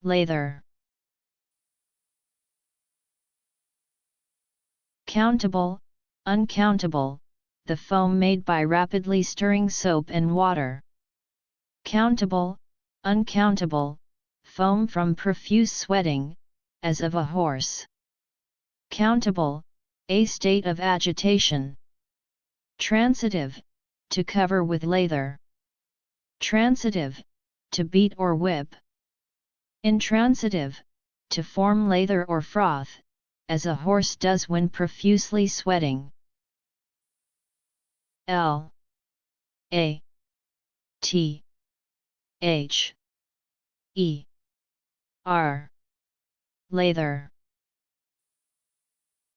lather. Countable, uncountable, the foam made by rapidly stirring soap and water. Countable, uncountable, foam from profuse sweating, as of a horse. Countable, a state of agitation. Transitive, to cover with lather. Transitive, to beat or whip. Intransitive, to form lather or froth, as a horse does when profusely sweating. L A T H E R lather.